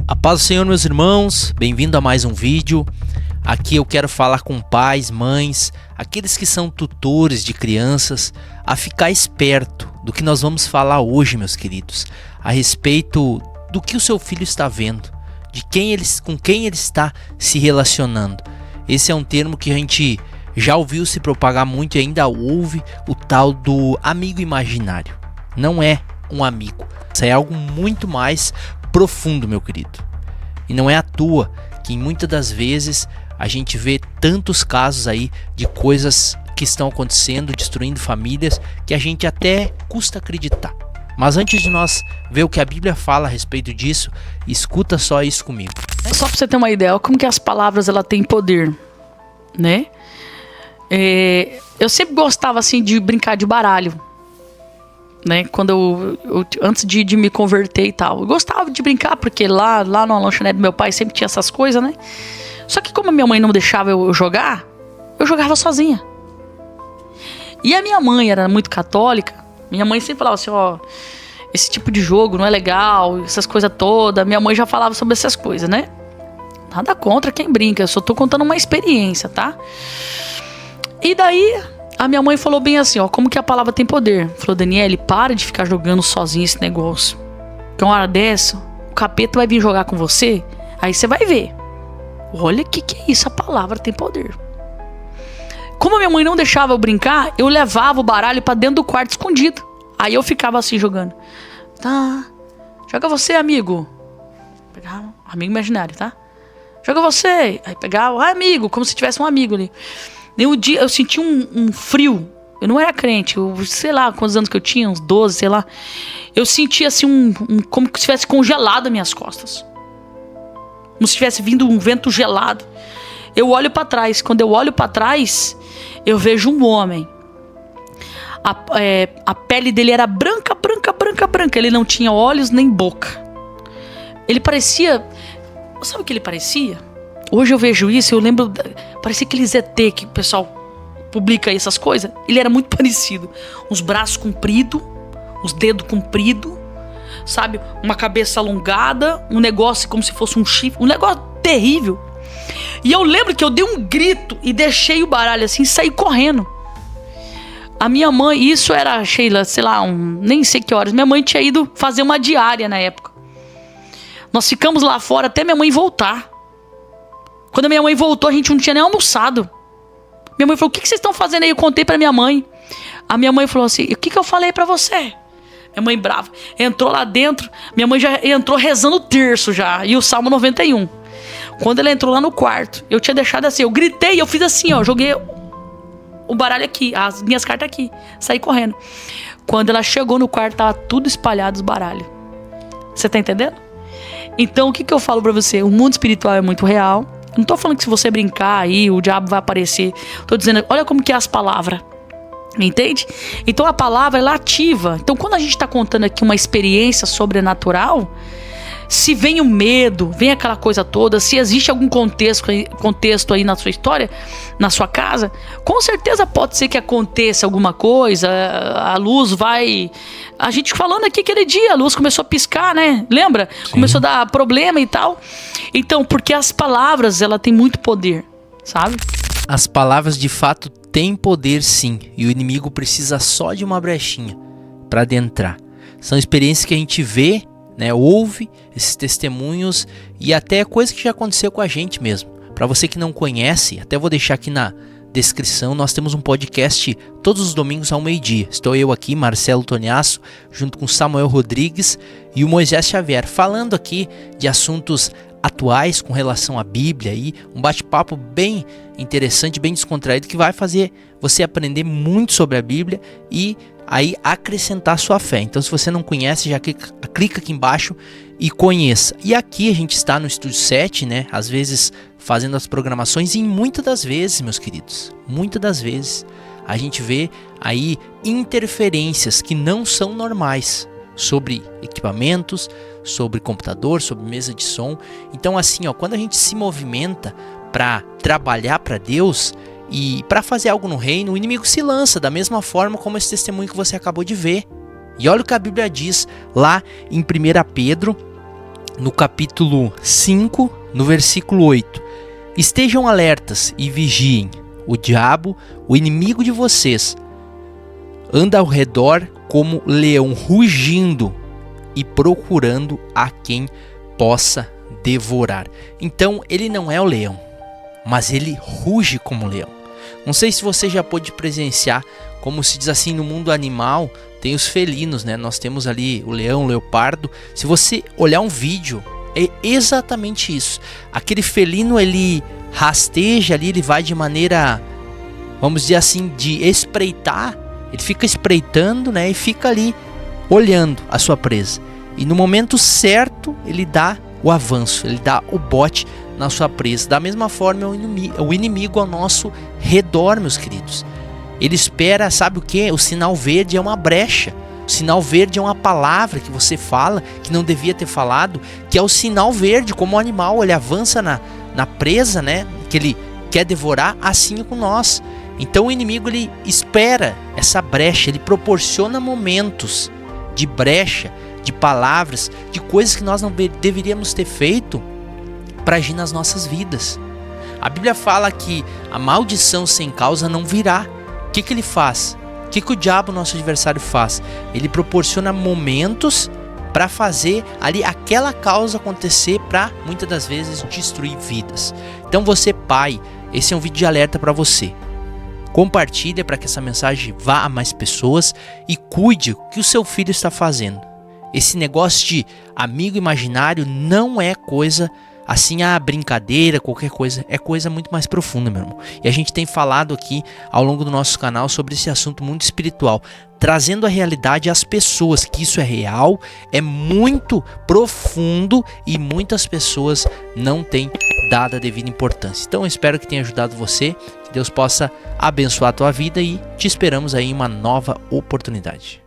A paz do Senhor, meus irmãos, bem-vindo a mais um vídeo. Aqui eu quero falar com pais, mães, aqueles que são tutores de crianças, a ficar esperto do que nós vamos falar hoje, meus queridos, a respeito do que o seu filho está vendo, com quem ele está se relacionando. Esse é um termo que a gente já ouviu se propagar muito e ainda ouve, o tal do amigo imaginário. Não é um amigo, isso é algo muito mais profundo, meu querido. E não é à toa que muitas das vezes a gente vê tantos casos aí de coisas que estão acontecendo, destruindo famílias, que a gente até custa acreditar. Mas antes de nós ver o que a Bíblia fala a respeito disso, escuta só isso comigo. Só pra você ter uma ideia, como que as palavras ela têm poder, né? Eu sempre gostava assim de brincar de baralho, né? Quando eu antes de me converter e tal, eu gostava de brincar porque lá na lanchonete do meu pai sempre tinha essas coisas, né? Só que como a minha mãe não deixava eu jogar, eu jogava sozinha. E a minha mãe era muito católica. Minha mãe sempre falava assim, ó, esse tipo de jogo não é legal, essas coisas todas. Minha mãe já falava sobre essas coisas, né? Nada contra quem brinca, eu só tô contando uma experiência, tá? E daí a minha mãe falou bem assim, ó, como que a palavra tem poder. Falou, Daniele, para de ficar jogando sozinho esse negócio. Que uma hora dessa, o capeta vai vir jogar com você, aí você vai ver. Olha o que é isso, a palavra tem poder. Como a minha mãe não deixava eu brincar, eu levava o baralho pra dentro do quarto escondido. Aí eu ficava assim jogando. Tá, joga você, amigo. Pegava, amigo imaginário, tá? Joga você. Aí pegava, amigo, como se tivesse um amigo ali. E um dia eu senti um frio. Eu não era crente, sei lá quantos anos que eu tinha, uns 12, sei lá. Eu senti assim como se tivesse congelado as minhas costas. Como se tivesse vindo um vento gelado. Eu olho pra trás. Quando eu olho pra trás, eu vejo um homem. A pele dele era branca. Ele não tinha olhos nem boca. Ele parecia... Sabe o que ele parecia? Hoje eu vejo isso, eu lembro... Parecia aqueles ET que o pessoal publica aí, essas coisas. Ele era muito parecido. Uns braços compridos, uns dedos compridos, sabe? Uma cabeça alongada, um negócio como se fosse um chifre. Um negócio terrível. E eu lembro que eu dei um grito e deixei o baralho assim e saí correndo. A minha mãe, isso era, Sheila, sei lá, nem sei que horas. Minha mãe tinha ido fazer uma diária na época. Nós ficamos lá fora até minha mãe voltar. Quando a minha mãe voltou, a gente não tinha nem almoçado. Minha mãe falou, o que vocês estão fazendo aí? Eu contei pra minha mãe. A minha mãe falou assim, o que eu falei pra você? Minha mãe brava. Entrou lá dentro, minha mãe já entrou rezando o terço já. E o Salmo 91. Quando ela entrou lá no quarto, eu tinha deixado assim, eu gritei, eu fiz assim, ó, joguei o baralho aqui, as minhas cartas aqui, saí correndo. Quando ela chegou no quarto, tava tudo espalhado os baralhos. Você tá entendendo? Então, o que eu falo pra você? O mundo espiritual é muito real. Não tô falando que se você brincar aí, o diabo vai aparecer. Tô dizendo, olha como que é as palavras. Entende? Então, a palavra, ela ativa. Então, quando a gente tá contando aqui uma experiência sobrenatural, se vem o medo, vem aquela coisa toda, se existe algum contexto aí na sua história, na sua casa, com certeza pode ser que aconteça alguma coisa, a luz vai... A gente falando aqui aquele dia, a luz começou a piscar, né? Lembra? Sim. Começou a dar problema e tal. Então, porque as palavras, ela tem muito poder, sabe? As palavras de fato têm poder, sim, e o inimigo precisa só de uma brechinha para adentrar. São experiências que a gente vê, né, ouve esses testemunhos e até coisa que já aconteceu com a gente mesmo. Para você que não conhece, até vou deixar aqui na descrição, nós temos um podcast todos os domingos ao meio-dia. Estou eu aqui, Marcelo Toniasso, junto com Samuel Rodrigues e o Moisés Xavier, falando aqui de assuntos atuais com relação à Bíblia e um bate-papo bem interessante, bem descontraído, que vai fazer você aprender muito sobre a Bíblia e aí acrescentar sua fé. Então, se você não conhece, já clica aqui embaixo e conheça. E aqui a gente está no Estúdio 7, né? Às vezes fazendo as programações e muitas das vezes, meus queridos, muitas das vezes a gente vê aí interferências que não são normais sobre equipamentos, sobre computador, sobre mesa de som. Então, assim, ó, quando a gente se movimenta para trabalhar para Deus e para fazer algo no reino, o inimigo se lança da mesma forma como esse testemunho que você acabou de ver. E olha o que a Bíblia diz lá em 1 Pedro no capítulo 5, no versículo 8. Estejam alertas e vigiem. O diabo, o inimigo de vocês, anda ao redor como leão rugindo e procurando a quem possa devorar. Então ele não é o leão, mas ele ruge como leão. Não sei se você já pôde presenciar, como se diz assim, no mundo animal tem os felinos, né? Nós temos ali o leão, o leopardo. Se você olhar um vídeo, é exatamente isso. Aquele felino, ele rasteja ali, ele vai de maneira, vamos dizer assim, de espreitar. Ele fica espreitando, né? E fica ali olhando a sua presa. E no momento certo, ele dá o avanço, ele dá o bote na sua presa. Da mesma forma, o inimigo ao nosso redor, meus queridos. Ele espera, sabe o que? O sinal verde é uma brecha. O sinal verde é uma palavra que você fala, que não devia ter falado, que é o sinal verde, como o animal, ele avança na presa, né? Que ele quer devorar, assim é com nós. Então o inimigo, ele espera essa brecha, ele proporciona momentos de brecha, de palavras, de coisas que nós não deveríamos ter feito para agir nas nossas vidas. A Bíblia fala que a maldição sem causa não virá. O que ele faz? O que o diabo, nosso adversário, faz? Ele proporciona momentos para fazer ali aquela causa acontecer, para muitas das vezes destruir vidas. Então você, pai, esse é um vídeo de alerta para você. Compartilhe para que essa mensagem vá a mais pessoas e cuide o que o seu filho está fazendo. Esse negócio de amigo imaginário não é coisa assim, brincadeira, qualquer coisa. É coisa muito mais profunda, meu irmão. E a gente tem falado aqui ao longo do nosso canal sobre esse assunto muito espiritual, trazendo a realidade às pessoas, que isso é real, é muito profundo e muitas pessoas não têm dado a devida importância. Então eu espero que tenha ajudado você, que Deus possa abençoar a tua vida e te esperamos aí em uma nova oportunidade.